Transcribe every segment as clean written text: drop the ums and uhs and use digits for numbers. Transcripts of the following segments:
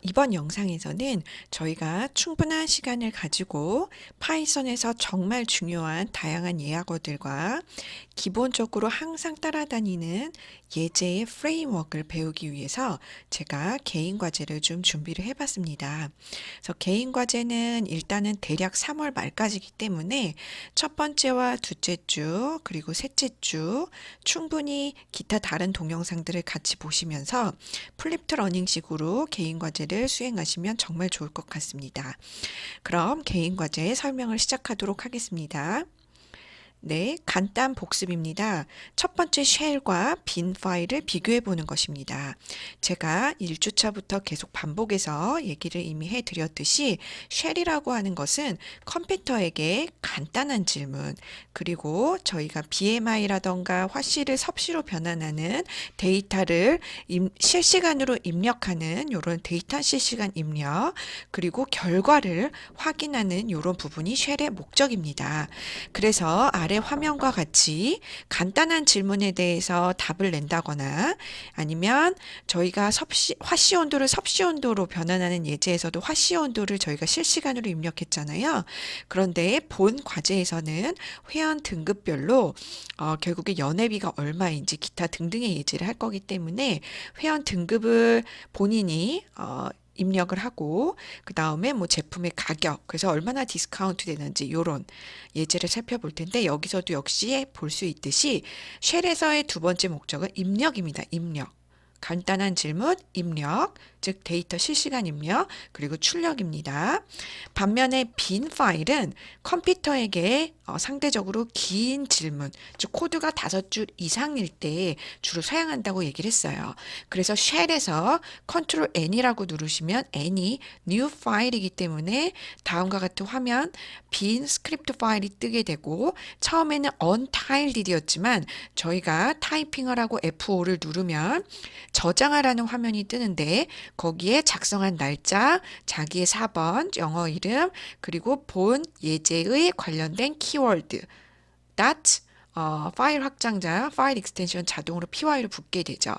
이번 영상에서는 저희가 충분한 시간을 가지고 파이썬에서 정말 중요한 다양한 예약어들과 기본적으로 항상 따라다니는 예제의 프레임워크를 배우기 위해서 제가 개인 과제를 좀 준비를 해봤습니다. 그래서 개인 과제는 일단은 대략 3월 말까지이기 때문에 첫 번째와 둘째 주 그리고 셋째 주 충분히 기타 다른 동영상들을 같이 보시면서 플립트 러닝식으로 개인 과제를 수행하시면 정말 좋을 것 같습니다. 그럼 개인 과제 설명을 시작하도록 하겠습니다. 네, 간단 복습입니다. 첫 번째 쉘과 빈 파일을 비교해 보는 것입니다. 제가 1주차부터 계속 반복해서 얘기를 이미 해드렸듯이 쉘이라고 하는 것은 컴퓨터에게 간단한 질문, 그리고 저희가 BMI라던가 화씨를 섭씨로 변환하는 데이터를 실시간으로 입력하는 이런 데이터 실시간 입력, 그리고 결과를 확인하는 이런 부분이 쉘의 목적입니다. 그래서 아래 화면과 같이 간단한 질문에 대해서 답을 낸다거나 아니면 저희가 화씨 온도를 섭씨 온도로 변환하는 예제에서도 화씨 온도를 저희가 실시간으로 입력했잖아요. 그런데 본 과제에서는 회원 등급별로 결국에 연회비가 얼마인지 기타 등등의 예제를 할 거기 때문에 회원 등급을 본인이 입력을 하고 그 다음에 뭐 제품의 가격, 그래서 얼마나 디스카운트 되는지 이런 예제를 살펴볼 텐데, 여기서도 역시 볼 수 있듯이 쉘에서의 두 번째 목적은 입력입니다. 입력. 간단한 질문, 입력, 즉 데이터 실시간 입력, 그리고 출력입니다. 반면에 빈 파일은 컴퓨터에게 상대적으로 긴 질문, 즉 코드가 5줄 이상일 때 주로 사용한다고 얘기를 했어요. 그래서 쉘에서 컨트롤 N이라고 누르시면 N이 new 파일이기 때문에 다음과 같은 화면 빈 스크립트 파일이 뜨게 되고, 처음에는 untitled이었지만 저희가 타이핑을 하고 F5를 누르면 저장하라는 화면이 뜨는데, 거기에 작성한 날짜, 자기의 4번, 영어 이름, 그리고 본 예제의 관련된 키워드, 파일 확장자, 파일 익스텐션 자동으로 py로 붙게 되죠.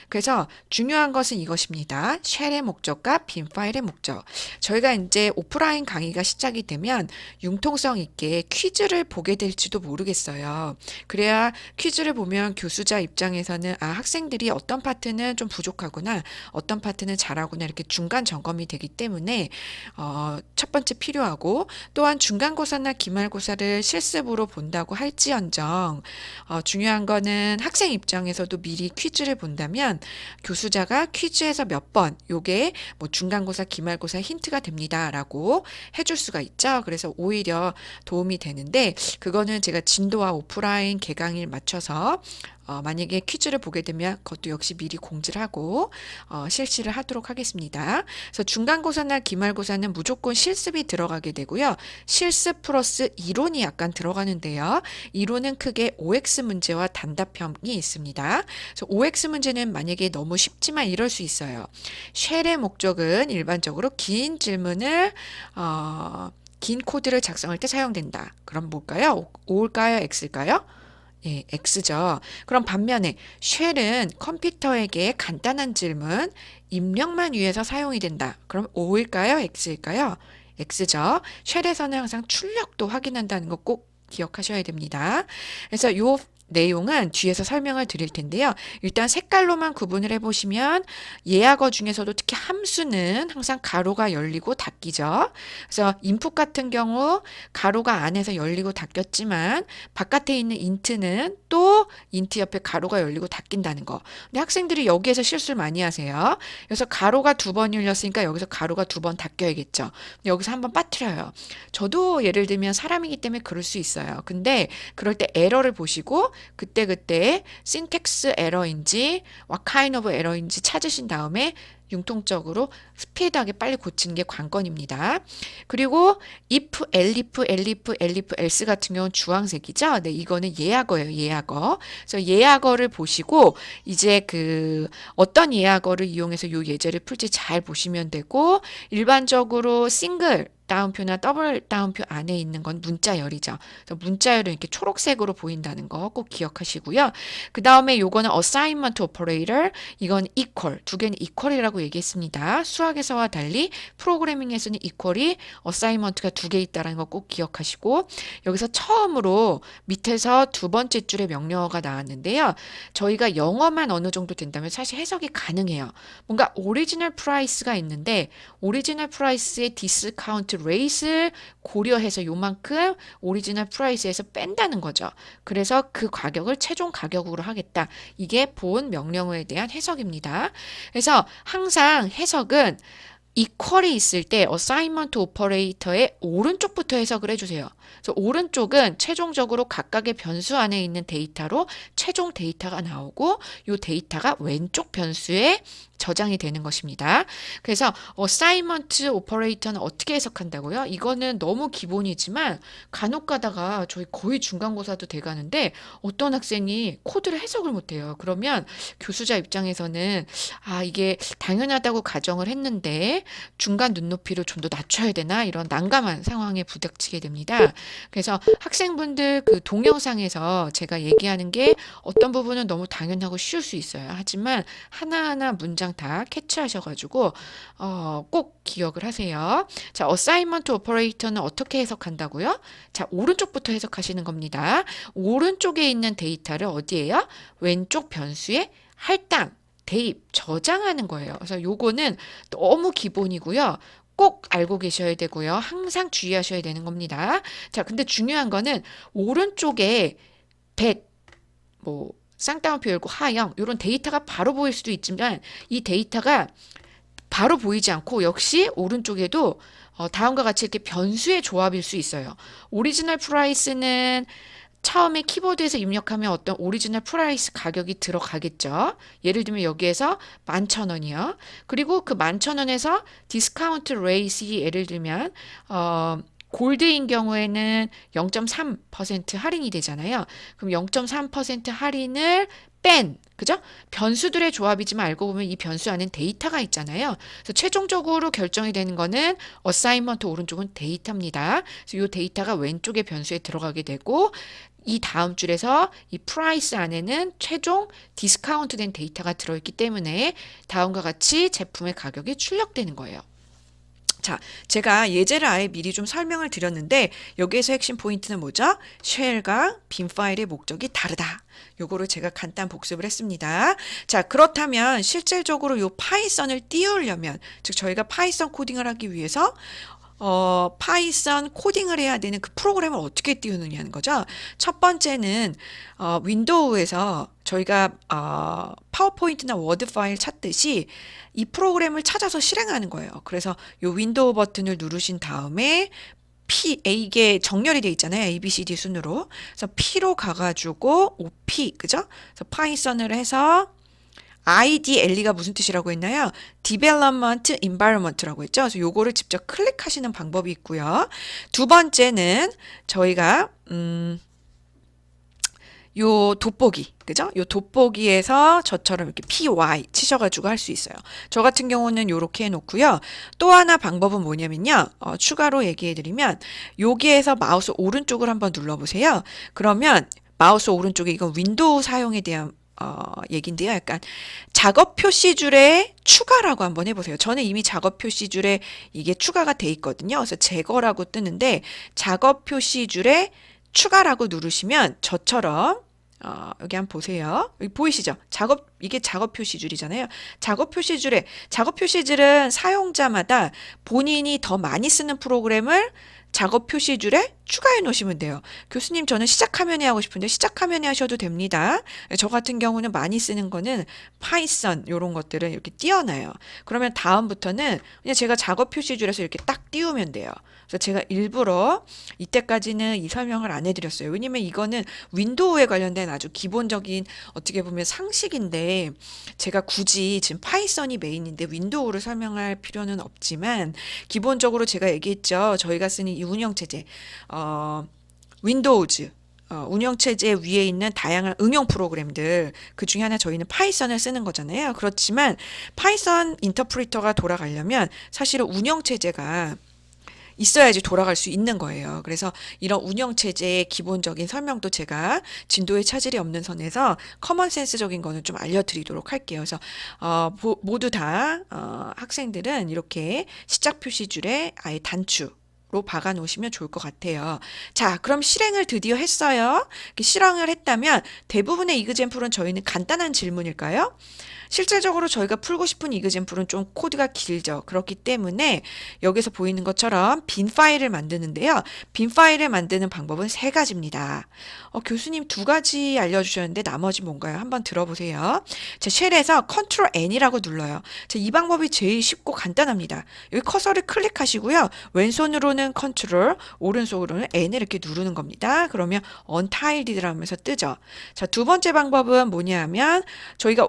그래서 중요한 것은 이것입니다. 쉘의 목적과 빈 파일의 목적. 저희가 이제 오프라인 강의가 시작이 되면 융통성 있게 퀴즈를 보게 될지도 모르겠어요. 그래야 퀴즈를 보면 교수자 입장에서는 학생들이 어떤 파트는 좀 부족하구나, 어떤 파트는 잘하구나, 이렇게 중간 점검이 되기 때문에 첫 번째 필요하고, 또한 중간고사나 기말고사를 실습으로 본다고 할지언정 중요한 거는 학생 입장에서도 미리 퀴즈를 본다면 교수자가 퀴즈에서 몇 번, 요게 뭐 중간고사, 기말고사 힌트가 됩니다라고 해줄 수가 있죠. 그래서 오히려 도움이 되는데, 그거는 제가 진도와 오프라인 개강일 맞춰서 만약에 퀴즈를 보게 되면 그것도 역시 미리 공지를 하고 실시를 하도록 하겠습니다. 그래서 중간고사나 기말고사는 무조건 실습이 들어가게 되고요. 실습 플러스 이론이 약간 들어가는데요. 이론은 크게 OX 문제와 단답형이 있습니다. 그래서 OX 문제는 만약에 너무 쉽지만 이럴 수 있어요. 쉘의 목적은 일반적으로 긴 질문을 긴 코드를 작성할 때 사용된다. 그럼 뭘까요? O일까요? X일까요? 예, X죠. 그럼 반면에 쉘은 컴퓨터에게 간단한 질문, 입력만 위해서 사용이 된다. 그럼 O일까요? X일까요? X죠. 쉘에서는 항상 출력도 확인한다는 거 꼭 기억하셔야 됩니다. 그래서 요 내용은 뒤에서 설명을 드릴 텐데요. 일단 색깔로만 구분을 해보시면 예약어 중에서도 특히 함수는 항상 가로가 열리고 닫히죠. 그래서 input 같은 경우 가로가 안에서 열리고 닫혔지만 바깥에 있는 int는 또 int 옆에 가로가 열리고 닫힌다는 거. 근데 학생들이 여기에서 실수를 많이 하세요. 그래서 가로가 2번 열렸으니까 여기서 가로가 2번 닫혀야겠죠. 여기서 한번 빠뜨려요. 저도 예를 들면 사람이기 때문에 그럴 수 있어요. 근데 그럴 때 에러를 보시고 그때그때 신텍스 에러인지 what kind of 에러인지 찾으신 다음에 융통적으로 스피드하게 빨리 고치는 게 관건입니다. 그리고 if, elif, else 같은 경우는 주황색이죠. 네, 이거는 예약어예요. 예약어. 그래서 예약어를 보시고 이제 어떤 예약어를 이용해서 이 예제를 풀지 잘 보시면 되고, 일반적으로 싱글 따옴표나 더블 따옴표 안에 있는 건 문자열이죠. 그래서 문자열은 이렇게 초록색으로 보인다는 거 꼭 기억하시고요. 그 다음에 요거는 assignment operator, 이건 equal, 두 개는 equal이라고 얘기했습니다. 수학에서와 달리 프로그래밍에서는 equal이 assignment가 두 개 있다는 거 꼭 기억하시고, 여기서 처음으로 밑에서 두 번째 줄에 명령어가 나왔는데요. 저희가 영어만 어느 정도 된다면 사실 해석이 가능해요. 뭔가 오리지널 프라이스가 있는데 오리지널 프라이스의 디스카운트 레이트를 고려해서 요만큼 오리지널 프라이스에서 뺀다는 거죠. 그래서 그 가격을 최종 가격으로 하겠다. 이게 본 명령어에 대한 해석입니다. 그래서 항상 해석은 equal이 있을 때 assignment operator의 오른쪽부터 해석을 해주세요. 그래서 오른쪽은 최종적으로 각각의 변수 안에 있는 데이터로 최종 데이터가 나오고 이 데이터가 왼쪽 변수에 저장이 되는 것입니다. 그래서 assignment operator는 어떻게 해석한다고요? 이거는 너무 기본이지만 간혹 가다가 저희 거의 중간고사도 돼가는데 어떤 학생이 코드를 해석을 못해요. 그러면 교수자 입장에서는 이게 당연하다고 가정을 했는데 중간 눈높이를 좀 더 낮춰야 되나 이런 난감한 상황에 부닥치게 됩니다. 그래서 학생분들 그 동영상에서 제가 얘기하는 게 어떤 부분은 너무 당연하고 쉬울 수 있어요. 하지만 하나하나 문장 다 캐치하셔가지고 꼭 기억을 하세요. 자, assignment operator는 어떻게 해석한다고요? 자, 오른쪽부터 해석하시는 겁니다. 오른쪽에 있는 데이터를 어디에요? 왼쪽 변수에 할당, 대입, 저장하는 거예요. 그래서 요거는 너무 기본이고요. 꼭 알고 계셔야 되고요. 항상 주의하셔야 되는 겁니다. 자, 근데 중요한 거는 오른쪽에 100, 쌍따옴표 열고 하영, 이런 데이터가 바로 보일 수도 있지만 이 데이터가 바로 보이지 않고 역시 오른쪽에도 다음과 같이 이렇게 변수의 조합일 수 있어요. 오리지널 프라이스는 처음에 키보드에서 입력하면 어떤 오리지널 프라이스 가격이 들어가겠죠. 예를 들면 여기에서 11,000원이요. 그리고 그 11,000원에서 디스카운트 레이트이 예를 들면 골드인 경우에는 0.3% 할인이 되잖아요. 그럼 0.3% 할인을 그죠? 변수들의 조합이지만 알고 보면 이 변수 안엔 데이터가 있잖아요. 그래서 최종적으로 결정이 되는 거는 어사이먼트 오른쪽은 데이터입니다. 그래서 이 데이터가 왼쪽의 변수에 들어가게 되고 이 다음 줄에서 이 프라이스 안에는 최종 디스카운트 된 데이터가 들어있기 때문에 다음과 같이 제품의 가격이 출력되는 거예요. 자, 제가 예제를 아예 미리 좀 설명을 드렸는데 여기에서 핵심 포인트는 뭐죠? 쉘과 빈 파일의 목적이 다르다. 요거를 제가 간단 복습을 했습니다. 자, 그렇다면 실질적으로 요 파이썬을 띄우려면, 즉 저희가 파이썬 코딩을 하기 위해서 파이썬 코딩을 해야 되는 그 프로그램을 어떻게 띄우느냐는 거죠. 첫 번째는 윈도우에서 저희가 파워포인트나 워드 파일 찾듯이 이 프로그램을 찾아서 실행하는 거예요. 그래서 이 윈도우 버튼을 누르신 다음에 이게 정렬이 돼 있잖아요. A, B, C, D 순으로. 그래서 P로 가가지고 OP, 그죠? 그래서 파이썬을 해서 IDLE가 무슨 뜻이라고 했나요? Development Environment라고 했죠. 그래서 요거를 직접 클릭하시는 방법이 있고요. 두 번째는 저희가 요 돋보기, 그죠? 요 돋보기에서 저처럼 이렇게 PY 치셔가지고 할 수 있어요. 저 같은 경우는 요렇게 해놓고요. 또 하나 방법은 뭐냐면요. 추가로 얘기해드리면 여기에서 마우스 오른쪽을 한번 눌러보세요. 그러면 마우스 오른쪽에 이건 윈도우 사용에 대한 얘긴데요. 약간 작업 표시줄에 추가라고 한번 해보세요. 저는 이미 작업 표시줄에 이게 추가가 돼 있거든요. 그래서 제거라고 뜨는데 작업 표시줄에 추가라고 누르시면 저처럼 여기 한번 보세요. 여기 보이시죠? 이게 작업 표시줄이잖아요. 작업 표시줄은 사용자마다 본인이 더 많이 쓰는 프로그램을 작업 표시줄에 추가해 놓으시면 돼요. 교수님, 저는 시작 화면에 하고 싶은데 시작 화면에 하셔도 됩니다. 저 같은 경우는 많이 쓰는 거는 파이썬 이런 것들은 이렇게 띄워놔요. 그러면 다음부터는 그냥 제가 작업 표시줄에서 이렇게 딱 띄우면 돼요. 그래서 제가 일부러 이때까지는 이 설명을 안 해드렸어요. 왜냐면 이거는 윈도우에 관련된 아주 기본적인 어떻게 보면 상식인데 제가 굳이 지금 파이썬이 메인인데 윈도우를 설명할 필요는 없지만 기본적으로 제가 얘기했죠. 저희가 쓰는 이 운영체제 윈도우즈 운영체제 위에 있는 다양한 응용 프로그램들 그 중에 하나 저희는 파이썬을 쓰는 거잖아요. 그렇지만 파이썬 인터프리터가 돌아가려면 사실은 운영체제가 있어야지 돌아갈 수 있는 거예요. 그래서 이런 운영체제의 기본적인 설명도 제가 진도에 차질이 없는 선에서 커먼센스적인 거는 좀 알려드리도록 할게요. 그래서 모두 다 학생들은 이렇게 시작 표시줄에 아예 단추 로 박아 놓으시면 좋을 것 같아요. 자, 그럼 실행을 드디어 했어요. 이렇게 실행을 했다면 대부분의 이그젠플은 저희는 간단한 질문일까요? 실질적으로 저희가 풀고 싶은 이그젠플은 좀 코드가 길죠. 그렇기 때문에 여기서 보이는 것처럼 빈 파일을 만드는데요. 빈 파일을 만드는 방법은 세 가지입니다. 교수님 두 가지 알려주셨는데 나머지 뭔가요? 한번 들어보세요. 자, 쉘에서 컨트롤 N이라고 눌러요. 자, 이 방법이 제일 쉽고 간단합니다. 여기 커서를 클릭하시고요. 왼손으로는 컨트롤, 오른손으로는 N을 이렇게 누르는 겁니다. 그러면 언타일디라면서 뜨죠. 자, 두 번째 방법은 뭐냐 하면 저희가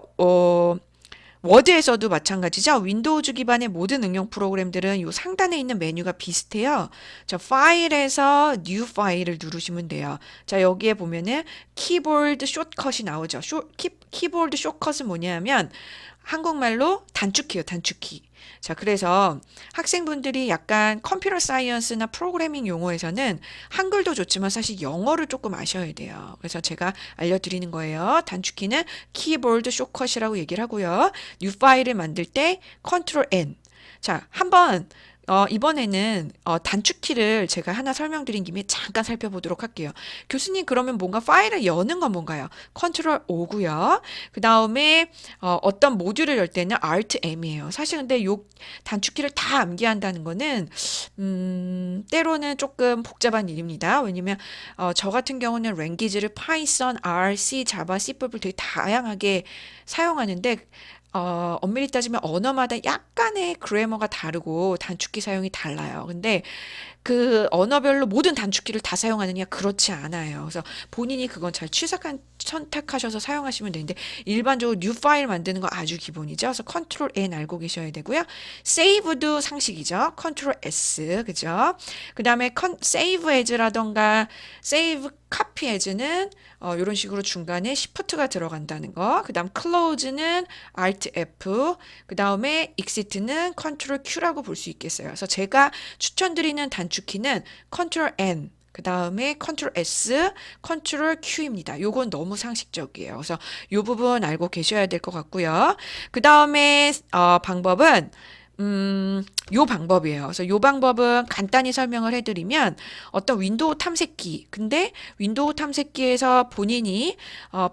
워드에서도 마찬가지죠. 윈도우즈 기반의 모든 응용 프로그램들은 이 상단에 있는 메뉴가 비슷해요. 자, 파일에서 뉴 파일을 누르시면 돼요. 자, 여기에 보면은 키보드 숏컷이 나오죠. 키보드 숏컷은 뭐냐면 한국말로 단축키요, 단축키. 자, 그래서 학생분들이 약간 컴퓨터 사이언스나 프로그래밍 용어에서는 한글도 좋지만 사실 영어를 조금 아셔야 돼요. 그래서 제가 알려드리는 거예요. 단축키는 키보드 숏컷이라고 얘기를 하고요. 뉴 파일을 만들 때 컨트롤 N. 자, 한번 이번에는 단축키를 제가 하나 설명드린 김에 잠깐 살펴보도록 할게요. 교수님, 그러면 뭔가 파일을 여는 건 뭔가요? 컨트롤 O고요. 그 다음에 어떤 모듈을 열 때는 Alt M이에요. 사실 근데 요 단축키를 다 암기한다는 거는 때로는 조금 복잡한 일입니다. 왜냐면 저 같은 경우는 랭귀지를 파이썬, R, C, 자바, C++ 되게 다양하게 사용하는데 엄밀히 따지면 언어마다 약간의 그래머가 다르고 단축키 사용이 달라요. 근데 그 언어별로 모든 단축키를 다 사용하느냐? 그렇지 않아요. 그래서 본인이 그건 잘 선택하셔서 사용하시면 되는데 일반적으로 뉴 파일 만드는 거 아주 기본이죠. 그래서 컨트롤 N 알고 계셔야 되고요. 세이브도 상식이죠. 컨트롤 S, 그죠? 그 다음에 세이브 에즈라던가 세이브 카피 에즈는 이런 식으로 중간에 시프트가 들어간다는 거. 그 다음 close는 Alt F, 그 다음에 exit는 컨트롤 Q라고 볼 수 있겠어요. 그래서 제가 추천드리는 단축키는 컨트롤 N, 그 다음에 컨트롤 S, 컨트롤 Q입니다. 요건 너무 상식적이에요. 그래서 요 부분 알고 계셔야 될 것 같고요. 그 다음에 방법은 요 방법이에요. 그래서 요 방법은 간단히 설명을 해드리면 어떤 윈도우 탐색기, 근데 윈도우 탐색기에서 본인이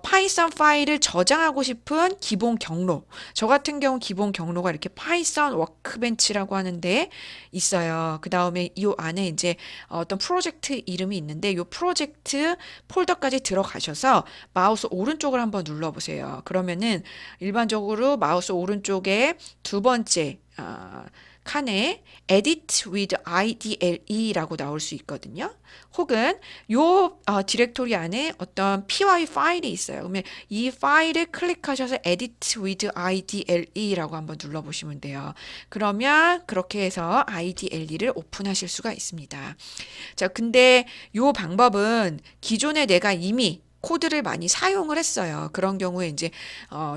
파이썬 파일을 저장하고 싶은 기본 경로, 저 같은 경우 기본 경로가 이렇게 파이썬 워크벤치라고 하는데 있어요. 그 다음에 이 안에 이제 어떤 프로젝트 이름이 있는데 요 프로젝트 폴더까지 들어가셔서 마우스 오른쪽을 한번 눌러보세요. 그러면은 일반적으로 마우스 오른쪽에 두 번째 칸에 edit with IDLE라고 나올 수 있거든요. 혹은 요 디렉토리 안에 어떤 py 파일이 있어요. 그러면 이 파일을 클릭하셔서 edit with IDLE라고 한번 눌러보시면 돼요. 그러면 그렇게 해서 IDLE를 오픈하실 수가 있습니다. 자, 근데 요 방법은 기존에 내가 이미 코드를 많이 사용을 했어요. 그런 경우에 이제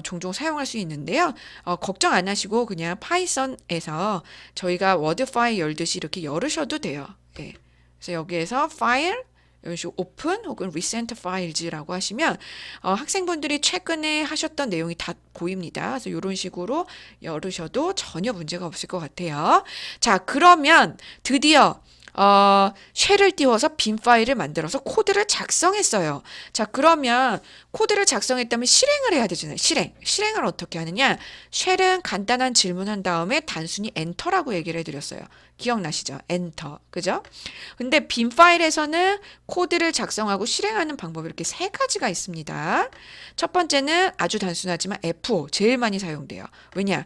종종 사용할 수 있는데요. 걱정 안 하시고 그냥 파이썬에서 저희가 워드 파일 열듯이 이렇게 열으셔도 돼요. 네. 그래서 여기에서 파일, 이런 식으로 오픈 혹은 recent files라고 하시면 학생분들이 최근에 하셨던 내용이 다 보입니다. 그래서 이런 식으로 열으셔도 전혀 문제가 없을 것 같아요. 자, 그러면 드디어 쉘을 띄워서 빈 파일을 만들어서 코드를 작성했어요. 자, 그러면 코드를 작성했다면 실행을 해야 되잖아요. 실행을 어떻게 하느냐? 쉘은 간단한 질문한 다음에 단순히 엔터라고 얘기를 해드렸어요. 기억나시죠? 엔터. 그죠? 근데 빈 파일에서는 코드를 작성하고 실행하는 방법이 이렇게 세 가지가 있습니다. 첫 번째는 아주 단순하지만 F5 제일 많이 사용돼요. 왜냐?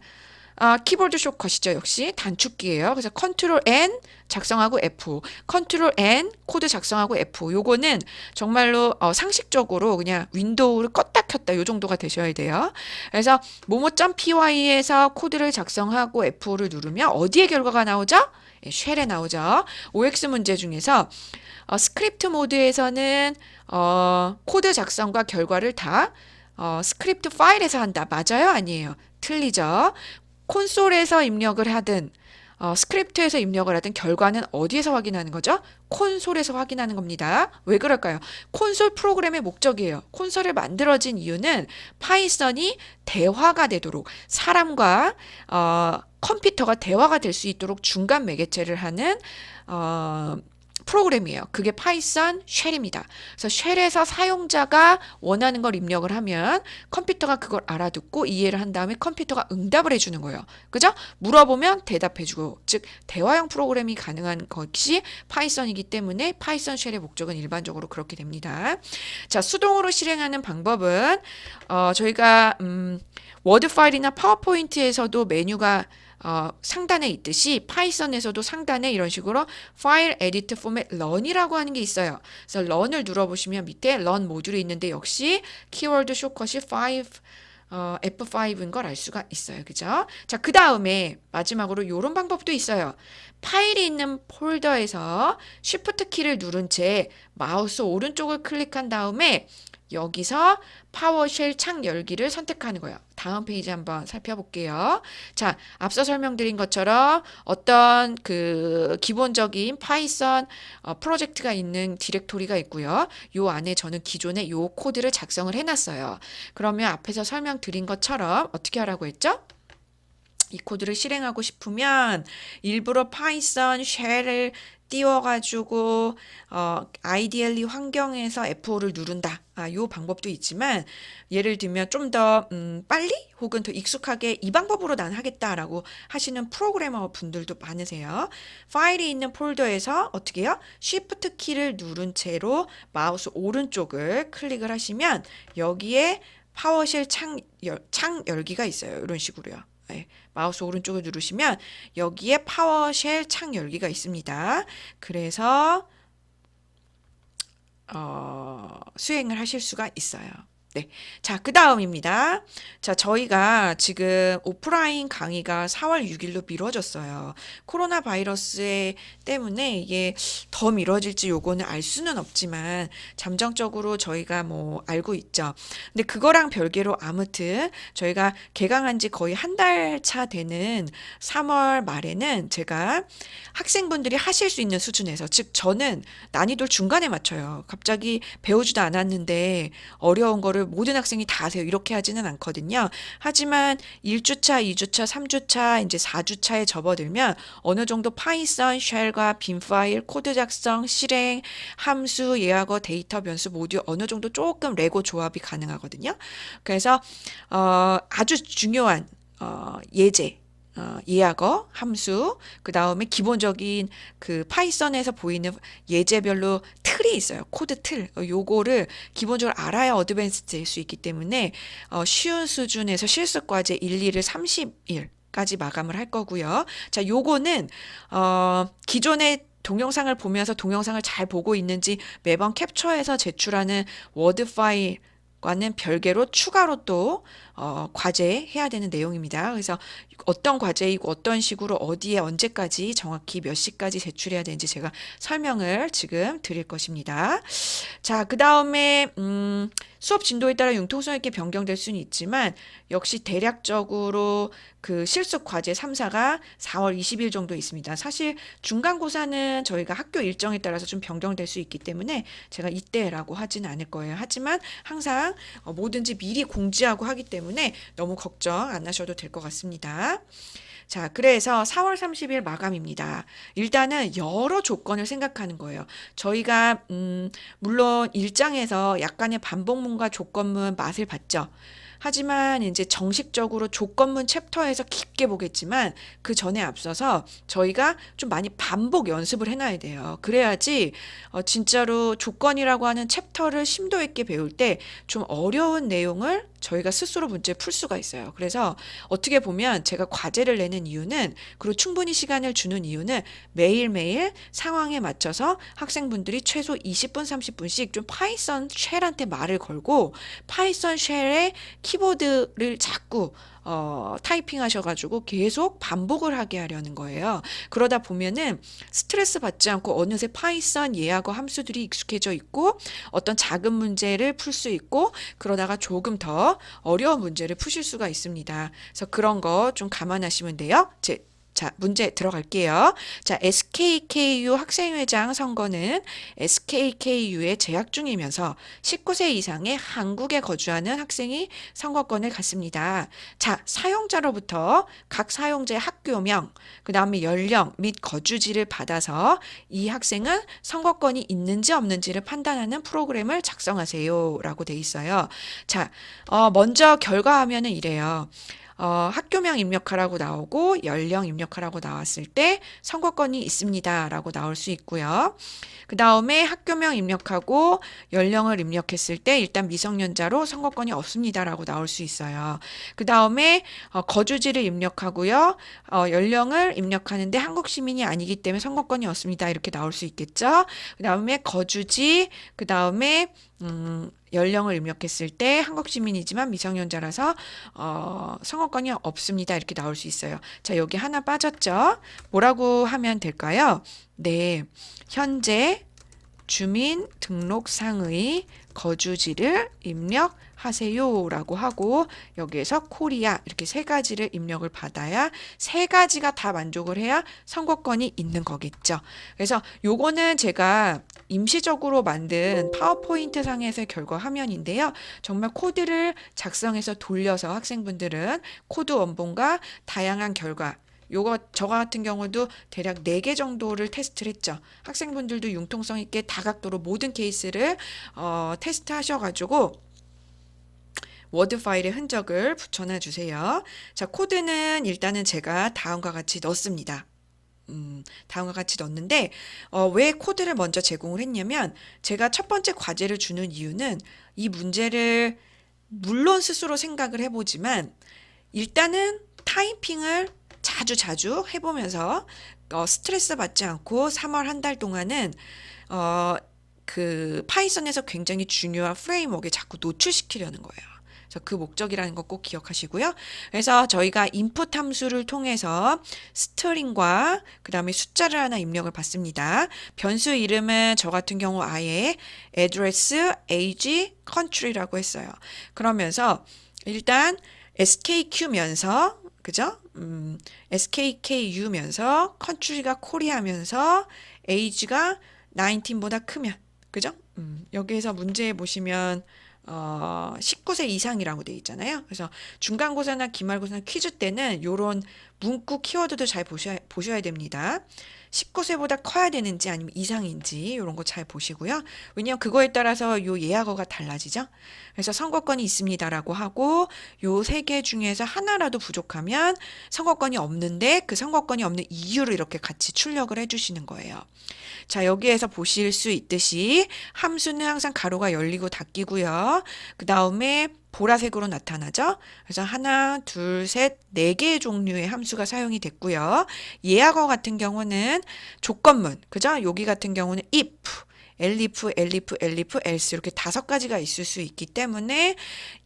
키보드 숏컷이죠. 역시 단축키예요. 그래서 컨트롤 N 작성하고 F, 컨트롤 N 코드 작성하고 F. 요거는 정말로 상식적으로 그냥 윈도우를 껐다 켰다 요 정도가 되셔야 돼요. 그래서 momo.py에서 코드를 작성하고 F를 누르면 어디에 결과가 나오죠? 쉘에 나오죠. OX 문제 중에서 스크립트 모드에서는 코드 작성과 결과를 다 스크립트 파일에서 한다. 맞아요? 아니에요? 틀리죠. 콘솔에서 입력을 하든 스크립트에서 입력을 하든 결과는 어디에서 확인하는 거죠? 콘솔에서 확인하는 겁니다. 왜 그럴까요? 콘솔 프로그램의 목적이에요. 콘솔을 만들어진 이유는 파이썬이 대화가 되도록 사람과 컴퓨터가 대화가 될 수 있도록 중간 매개체를 하는 프로그램이에요. 그게 파이썬 쉘입니다. 그래서 쉘에서 사용자가 원하는 걸 입력을 하면 컴퓨터가 그걸 알아듣고 이해를 한 다음에 컴퓨터가 응답을 해주는 거예요. 그죠? 물어보면 대답해주고, 즉 대화형 프로그램이 가능한 것이 파이썬이기 때문에 파이썬 쉘의 목적은 일반적으로 그렇게 됩니다. 자, 수동으로 실행하는 방법은 저희가 워드 파일이나 파워포인트에서도 메뉴가 상단에 있듯이 파이썬에서도 상단에 이런 식으로 파일 에디트 포맷 런이라고 하는 게 있어요. 그래서 런을 눌러보시면 밑에 런 모듈이 있는데 역시 키워드 숏컷이 F5인 걸 알 수가 있어요. 그죠? 자, 그 다음에 마지막으로 이런 방법도 있어요. 파일이 있는 폴더에서 Shift 키를 누른 채 마우스 오른쪽을 클릭한 다음에 여기서 파워쉘 창 열기를 선택하는 거예요. 다음 페이지 한번 살펴볼게요. 자, 앞서 설명드린 것처럼 어떤 그 기본적인 파이썬 프로젝트가 있는 디렉토리가 있고요. 요 안에 저는 기존에 요 코드를 작성을 해놨어요. 그러면 앞에서 설명드린 것처럼 어떻게 하라고 했죠? 이 코드를 실행하고 싶으면 일부러 파이썬 쉘을 띄워가지고 아이디얼리 환경에서 F5를 누른다. 요 방법도 있지만 예를 들면 좀 더 빨리 혹은 더 익숙하게 이 방법으로 난 하겠다라고 하시는 프로그래머 분들도 많으세요. 파일이 있는 폴더에서 어떻게 해요? Shift 키를 누른 채로 마우스 오른쪽을 클릭을 하시면 여기에 파워쉘 창 열기가 있어요. 이런 식으로요. 네, 마우스 오른쪽을 누르시면 여기에 파워쉘 창 열기가 있습니다. 그래서 수행을 하실 수가 있어요. 네. 자, 그 다음입니다. 자, 저희가 지금 오프라인 강의가 4월 6일로 미뤄졌어요. 코로나 바이러스 때문에 이게 더 미뤄질지 요거는 알 수는 없지만 잠정적으로 저희가 뭐 알고 있죠. 근데 그거랑 별개로 아무튼 저희가 개강한 지 거의 한 달 차 되는 3월 말에는 제가 학생분들이 하실 수 있는 수준에서, 즉 저는 난이도를 중간에 맞춰요. 갑자기 배우지도 않았는데 어려운 거를 모든 학생이 다 하세요. 이렇게 하지는 않거든요. 하지만 1주차, 2주차, 3주차, 이제 4주차에 접어들면 어느 정도 파이썬, 쉘과 빈 파일, 코드 작성, 실행, 함수, 예약어, 데이터 변수 모두 어느 정도 조금 레고 조합이 가능하거든요. 그래서 아주 중요한 예제, 예약어, 함수, 그 다음에 기본적인 그 파이썬에서 보이는 예제별로 틀이 있어요. 코드 틀. 요거를 기본적으로 알아야 어드밴스 될 수 있기 때문에 쉬운 수준에서 실습 과제 1, 2를 30일 까지 마감을 할 거고요. 자, 요거는 기존의 동영상을 보면서 동영상을 잘 보고 있는지 매번 캡처해서 제출하는 워드 파일과는 별개로 추가로 또 과제해야 되는 내용입니다. 그래서 어떤 과제이고 어떤 식으로 어디에 언제까지 정확히 몇 시까지 제출해야 되는지 제가 설명을 지금 드릴 것입니다. 자, 그 다음에 수업 진도에 따라 융통성 있게 변경될 수는 있지만 역시 대략적으로 그 실습 과제 3사가 4월 20일 정도 있습니다. 사실 중간고사는 저희가 학교 일정에 따라서 좀 변경될 수 있기 때문에 제가 이때라고 하지는 않을 거예요. 하지만 항상 뭐든지 미리 공지하고 하기 때문에 너무 걱정 안 하셔도 될 것 같습니다. 자, 그래서 4월 30일 마감입니다. 일단은 여러 조건을 생각하는 거예요. 저희가 물론 일장에서 약간의 반복문과 조건문 맛을 봤죠. 하지만 이제 정식적으로 조건문 챕터에서 깊게 보겠지만 그 전에 앞서서 저희가 좀 많이 반복 연습을 해놔야 돼요. 그래야지 진짜로 조건이라고 하는 챕터를 심도 있게 배울 때 좀 어려운 내용을 저희가 스스로 문제를 풀 수가 있어요. 그래서 어떻게 보면 제가 과제를 내는 이유는, 그리고 충분히 시간을 주는 이유는 매일매일 상황에 맞춰서 학생분들이 최소 20분, 30분씩 좀 파이썬 쉘한테 말을 걸고 파이썬 쉘의 키보드를 자꾸 타이핑 하셔가지고 계속 반복을 하게 하려는 거예요. 그러다 보면은 스트레스 받지 않고 어느새 파이썬 예약어 함수들이 익숙해져 있고 어떤 작은 문제를 풀 수 있고 그러다가 조금 더 어려운 문제를 푸실 수가 있습니다. 그래서 그런 거 좀 감안하시면 돼요. 자, 문제 들어갈게요. 자, SKKU 학생회장 선거는 SKKU에 재학 중이면서 19세 이상의 한국에 거주하는 학생이 선거권을 갖습니다. 자, 사용자로부터 각 사용자의 학교명, 그 다음에 연령 및 거주지를 받아서 이 학생은 선거권이 있는지 없는지를 판단하는 프로그램을 작성하세요. 라고 돼 있어요. 자, 먼저 결과 화면은 이래요. 학교명 입력하라고 나오고 연령 입력하라고 나왔을 때 선거권이 있습니다 라고 나올 수 있고요. 그 다음에 학교명 입력하고 연령을 입력했을 때 일단 미성년자로 선거권이 없습니다 라고 나올 수 있어요. 그 다음에 거주지를 입력하고요. 연령을 입력하는데 한국 시민이 아니기 때문에 선거권이 없습니다 이렇게 나올 수 있겠죠. 그 다음에 거주지, 그 다음에 연령을 입력했을 때 한국 시민이지만 미성년자라서 선거권이 없습니다. 이렇게 나올 수 있어요. 자, 여기 하나 빠졌죠? 뭐라고 하면 될까요? 네, 현재 주민등록상의 거주지를 입력하세요 라고 하고 여기에서 코리아 이렇게 세 가지를 입력을 받아야 세 가지가 다 만족을 해야 선거권이 있는 거겠죠. 그래서 요거는 제가 임시적으로 만든 파워포인트 상에서의 결과 화면인데요. 정말 코드를 작성해서 돌려서 학생분들은 코드 원본과 다양한 결과 저 같은 경우도 대략 4개 정도를 테스트를 했죠. 학생분들도 융통성 있게 다각도로 모든 케이스를 테스트 하셔가지고 워드 파일에 흔적을 붙여놔 주세요. 자, 코드는 일단은 제가 다음과 같이 넣습니다. 다음과 같이 넣었는데 왜 코드를 먼저 제공을 했냐면 제가 첫 번째 과제를 주는 이유는 이 문제를 물론 스스로 생각을 해보지만 일단은 타이핑을 자주 해보면서 스트레스 받지 않고 3월 한 달 동안은 그 파이썬에서 굉장히 중요한 프레임워크에 자꾸 노출시키려는 거예요. 그래서 그 목적이라는 거 꼭 기억하시고요. 그래서 저희가 인풋 함수를 통해서 스트링과 그 다음에 숫자를 하나 입력을 받습니다. 변수 이름은 저 같은 경우 아예 address, age, country라고 했어요. 그러면서 일단 skq면서 그죠? SKKU면서 country가 코리아면서 age가 19보다 크면 그죠? 여기에서 문제에 보시면 19세 이상이라고 돼 있잖아요. 그래서 중간고사나 기말고사나 퀴즈 때는 요런 문구 키워드도 잘 보셔야 됩니다. 19세보다 커야 되는지 아니면 이상인지 이런 거 잘 보시고요. 왜냐하면 그거에 따라서 요 예약어가 달라지죠. 그래서 선거권이 있습니다라고 하고 요 3개 중에서 하나라도 부족하면 선거권이 없는데 그 선거권이 없는 이유를 이렇게 같이 출력을 해주시는 거예요. 자, 여기에서 보실 수 있듯이 함수는 항상 가로가 열리고 닫히고요. 그 다음에 보라색으로 나타나죠. 그래서 하나, 둘, 셋, 4개의 종류의 함수가 사용이 됐고요. 예약어 같은 경우는 조건문, 그죠? 여기 같은 경우는 if, elif, else 이렇게 5가지가 있을 수 있기 때문에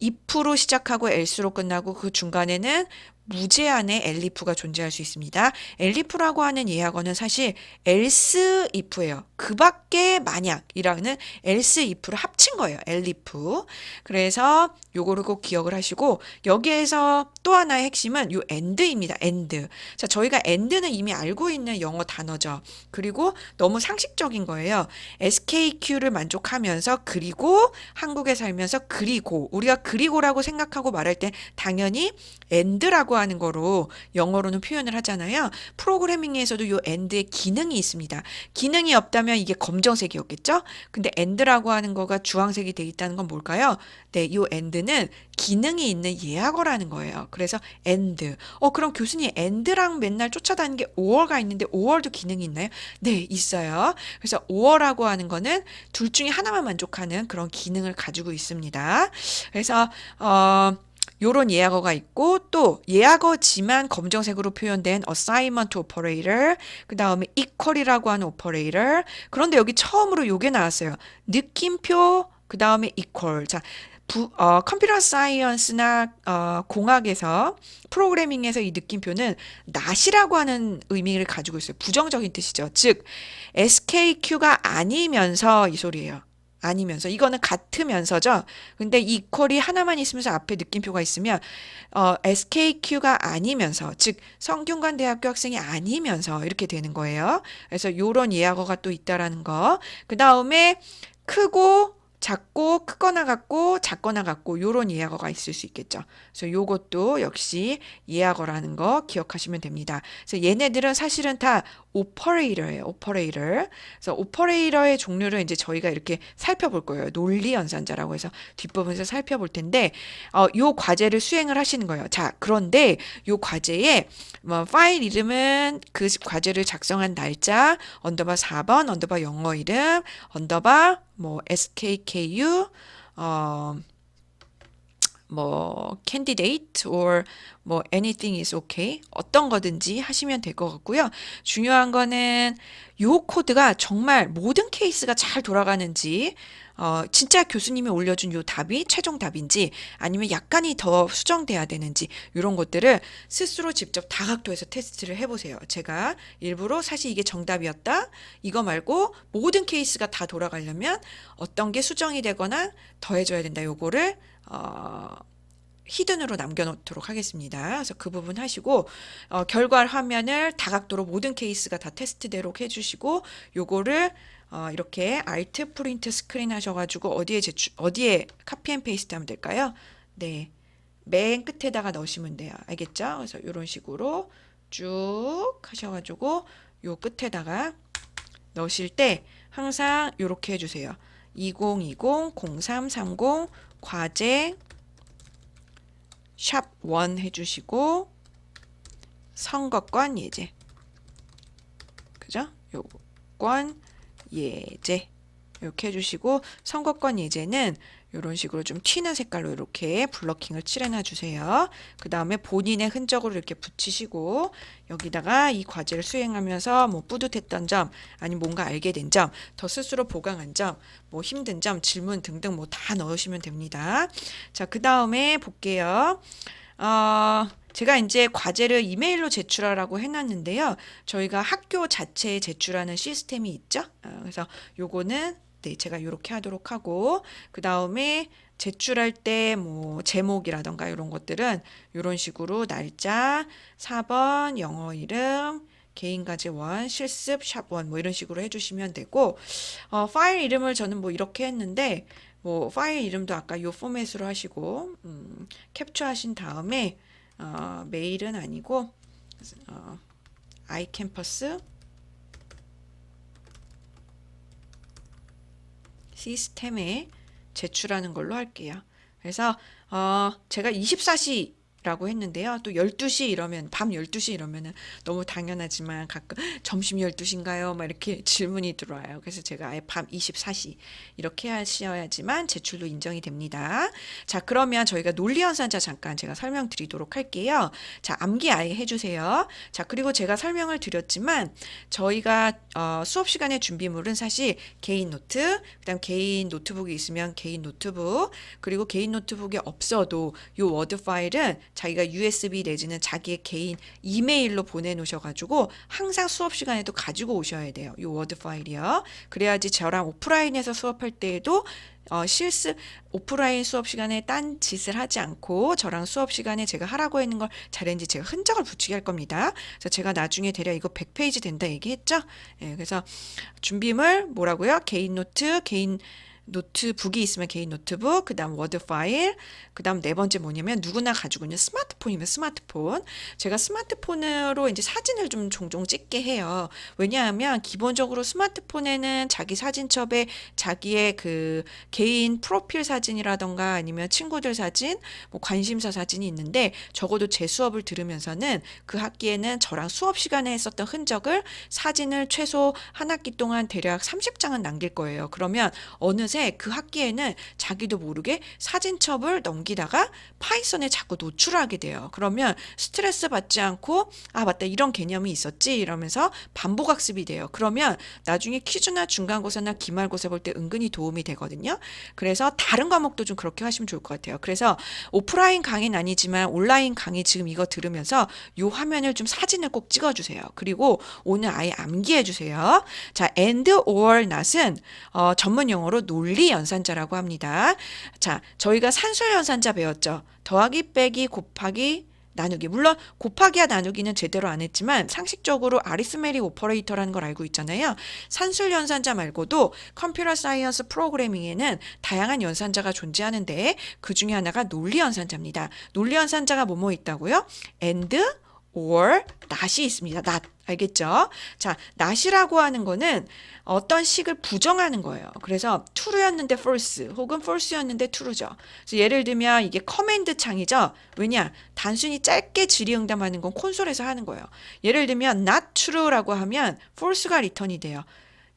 if로 시작하고 else로 끝나고 그 중간에는 무제한의 elif가 존재할 수 있습니다. elif라고 하는 예약어는 사실 else if예요. 그 밖에 만약이라는 else if를 합친 거예요. elif. 그래서 요거를 꼭 기억을 하시고 여기에서 또 하나의 핵심은 요 and입니다. and. 자, 저희가 and는 이미 알고 있는 영어 단어죠. 그리고 너무 상식적인 거예요. SKQ를 만족하면서 그리고 한국에 살면서 그리고 우리가 그리고라고 생각하고 말할 때 당연히 and라고 하는 거로 영어로는 표현을 하잖아요. 프로그래밍에서도 요 and의 기능이 있습니다. 기능이 없다면 이게 검정색이었겠죠? 근데 and라고 하는 거가 주황색이 돼 있다는 건 뭘까요? 네, 요 and는 기능이 있는 예약어라는 거예요. 그래서 and. 그럼 교수님 and랑 맨날 쫓아다니는 게 or가 있는데 or도 기능이 있나요? 네, 있어요. 그래서 or라고 하는 거는 둘 중에 하나만 만족하는 그런 기능을 가지고 있습니다. 그래서 요런 예약어가 있고 또 예약어지만 검정색으로 표현된 assignment operator, 그 다음에 equal이라고 하는 operator. 그런데 여기 처음으로 요게 나왔어요. 느낌표, 그 다음에 equal. 자, 컴퓨터 사이언스나 공학에서 프로그래밍에서 이 느낌표는 not이라고 하는 의미를 가지고 있어요. 부정적인 뜻이죠. 즉 SKQ가 아니면서 이 소리예요. 아니면서 이거는 같으면서죠. 근데 이 equal이 하나만 있으면서 앞에 느낌표가 있으면 SKQ가 아니면서 즉 성균관대학교 학생이 아니면서 이렇게 되는 거예요. 그래서 요런 예약어가 또 있다라는 거. 그 다음에 크고 작고 크거나 같고 작거나 같고 요런 예약어가 있을 수 있겠죠. 그래서 요것도 역시 예약어라는 거 기억하시면 됩니다. 그래서 얘네들은 사실은 다 오퍼레이터예요. 오퍼레이터. 그래서 오퍼레이터의 종류를 이제 저희가 이렇게 살펴볼 거예요. 논리 연산자라고 해서 뒷부분에서 살펴볼 텐데 요 과제를 수행을 하시는 거예요. 자, 그런데 요 과제에 뭐 파일 이름은 그 과제를 작성한 날짜 언더바 4번 언더바 영어 이름 언더바 뭐 SKKU 뭐 candidate or 뭐 anything is okay 어떤 거든지 하시면 될 것 같고요. 중요한 거는 요 코드가 정말 모든 케이스가 잘 돌아가는지 진짜 교수님이 올려준 요 답이 최종 답인지 아니면 약간이 더 수정돼야 되는지 이런 것들을 스스로 직접 다각도에서 테스트를 해보세요. 제가 일부러 사실 이게 정답이었다 이거 말고 모든 케이스가 다 돌아가려면 어떤 게 수정이 되거나 더해져야 된다 요거를 히든으로 남겨놓도록 하겠습니다. 그래서 그 부분 하시고 결과 화면을 다각도로 모든 케이스가 다 테스트되도록 해주시고 요거를 이렇게 Alt 프린트 스크린 하셔가지고 어디에 카피 앤 페이스트 하면 될까요? 네, 맨 끝에다가 넣으시면 돼요. 알겠죠? 그래서 이런 식으로 쭉 하셔가지고 요 끝에다가 넣으실 때 항상 이렇게 해주세요. 2020-0330 과제 샵1 해주시고 선거권 예제 그죠? 요건 예제 이렇게 해주시고 선거권 예제는 이런 식으로 좀 튀는 색깔로 이렇게 블러킹을 칠해놔 주세요. 그 다음에 본인의 흔적으로 이렇게 붙이시고 여기다가 이 과제를 수행하면서 뭐 뿌듯했던 점 아니면 뭔가 알게 된 점, 더 스스로 보강한 점, 뭐 힘든 점, 질문 등등 뭐 다 넣으시면 됩니다. 자, 그 다음에 볼게요. 제가 이제 과제를 이메일로 제출하라고 해놨는데요. 저희가 학교 자체에 제출하는 시스템이 있죠. 그래서 요거는 네, 제가 이렇게 하도록 하고 그 다음에 제출할 때 뭐 제목이라던가 이런 것들은 이런 식으로 날짜 4번 영어 이름 개인과제 1 실습 샵 1 뭐 이런 식으로 해주시면 되고 파일 이름을 저는 뭐 이렇게 했는데 뭐 파일 이름도 아까 요 포맷으로 하시고 캡처하신 다음에 메일은 아니고 아이캠퍼스 시스템에 제출하는 걸로 할게요. 그래서 제가 24시라고 했는데요. 또 12시 이러면 밤 12시 이러면은 너무 당연하지만 가끔 점심 12시인가요? 막 이렇게 질문이 들어와요. 그래서 제가 아예 밤 24시 이렇게 하셔야지만 제출도 인정이 됩니다. 자, 그러면 저희가 논리 연산자 잠깐 제가 설명드리도록 할게요. 자, 암기 아예 해주세요. 자, 그리고 제가 설명을 드렸지만 저희가 수업 시간의 준비물은 사실 개인 노트, 그다음 개인 노트북이 있으면 개인 노트북, 그리고 개인 노트북이 없어도 요 워드 파일은 자기가 USB 내지는 자기의 개인 이메일로 보내놓으셔가지고 항상 수업 시간에도 가지고 오셔야 돼요. 요 워드 파일이요. 그래야지 저랑 오프라인에서 수업할 때에도 실습 오프라인 수업 시간에 딴 짓을 하지 않고 저랑 수업 시간에 제가 하라고 했는 걸 잘했는지 제가 흔적을 붙이게 할 겁니다. 그래서 제가 나중에 대략 이거 100페이지 된다 얘기했죠. 예, 그래서 준비물 뭐라고요? 개인 노트, 개인 노트북이 있으면 개인 노트북, 그 다음 워드 파일, 그 다음 네 번째 뭐냐면 누구나 가지고 있는 스마트폰이면 스마트폰. 제가 스마트폰으로 이제 사진을 좀 종종 찍게 해요. 왜냐하면 기본적으로 스마트폰에는 자기 사진첩에 자기의 그 개인 프로필 사진이라던가 아니면 친구들 사진, 뭐 관심사 사진이 있는데 적어도 제 수업을 들으면서는 그 학기에는 저랑 수업 시간에 했었던 흔적을 사진을 최소 한 학기 동안 대략 30장은 남길 거예요. 그러면 어느새 그 학기에는 자기도 모르게 사진첩을 넘기다가 파이썬에 자꾸 노출하게 돼요. 그러면 스트레스 받지 않고 아 맞다 이런 개념이 있었지 이러면서 반복학습이 돼요. 그러면 나중에 퀴즈나 중간고사나 기말고사 볼 때 은근히 도움이 되거든요. 그래서 다른 과목도 좀 그렇게 하시면 좋을 것 같아요. 그래서 오프라인 강의는 아니지만 온라인 강의 지금 이거 들으면서 요 화면을 좀 사진을 꼭 찍어주세요. 그리고 오늘 아예 암기해 주세요. 자, and or not은 전문 용어로 논리 논리 연산자라고 합니다. 자, 저희가 산술 연산자 배웠죠. 더하기, 빼기, 곱하기, 나누기. 물론 곱하기와 나누기는 제대로 안 했지만 상식적으로 아리스메틱 오퍼레이터라는 걸 알고 있잖아요. 산술 연산자 말고도 컴퓨터 사이언스 프로그래밍에는 다양한 연산자가 존재하는데 그 중에 하나가 논리 연산자입니다. 논리 연산자가 뭐뭐 있다고요? and, or, not이 있습니다. not. 알겠죠? 자, not이라고 하는 거는 어떤 식을 부정하는 거예요. 그래서 true였는데 false 혹은 false였는데 true죠. 그래서 예를 들면 이게 커맨드 창이죠. 왜냐? 단순히 짧게 질의응답하는 건 콘솔에서 하는 거예요. 예를 들면 not true라고 하면 false가 리턴이 돼요.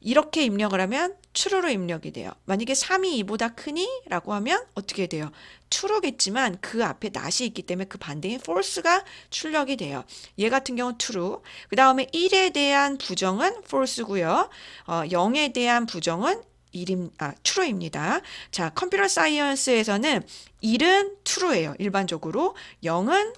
이렇게 입력을 하면 true로 입력이 돼요. 만약에 3이 2보다 크니? 라고 하면 어떻게 돼요? true겠지만 그 앞에 not이 있기 때문에 그 반대인 false가 출력이 돼요. 얘 같은 경우는 true. 그 다음에 1에 대한 부정은 false고요. 0에 대한 부정은 true입니다. 자, 컴퓨터 사이언스에서는 1은 true예요. 일반적으로. 0은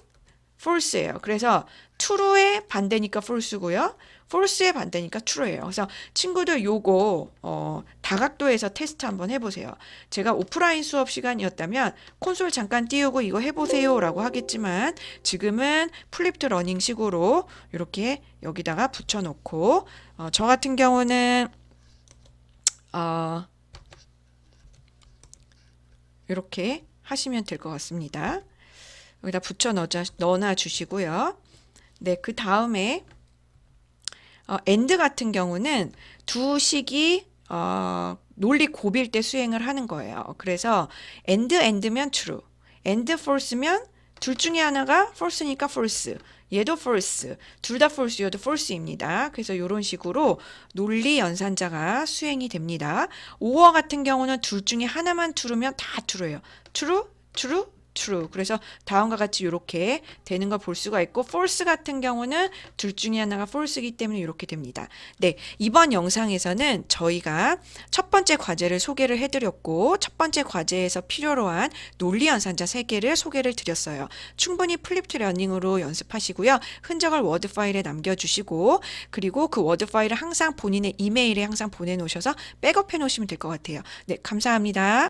false예요. 그래서 true의 반대니까 false고요. false의 반대니까 true예요. 그래서 친구들 요거 다각도에서 테스트 한번 해보세요. 제가 오프라인 수업 시간이었다면 콘솔 잠깐 띄우고 이거 해보세요 라고 하겠지만 지금은 플립드 러닝 식으로 이렇게 여기다가 붙여놓고 저 같은 경우는 이렇게 하시면 될 것 같습니다. 여기다 붙여 넣어놔 주시고요. 네, 그 다음에 and 같은 경우는 두 식이 논리 곱일 때 수행을 하는 거예요. 그래서 and면 true, and false면 둘 중에 하나가 false니까 false, 얘도 false, 둘 다 false여도 false입니다. 그래서 이런 식으로 논리 연산자가 수행이 됩니다. or 같은 경우는 둘 중에 하나만 true면 다 true예요. true, true, true. 그래서 다음과 같이 이렇게 되는 걸 볼 수가 있고 false 같은 경우는 둘 중에 하나가 false이기 때문에 이렇게 됩니다. 네, 이번 영상에서는 저희가 첫 번째 과제를 소개를 해드렸고 첫 번째 과제에서 필요로 한 논리 연산자 3개를 소개를 드렸어요. 충분히 플립드 러닝으로 연습하시고요. 흔적을 워드 파일에 남겨주시고 그리고 그 워드 파일을 항상 본인의 이메일에 항상 보내놓으셔서 백업해 놓으시면 될 것 같아요. 네, 감사합니다.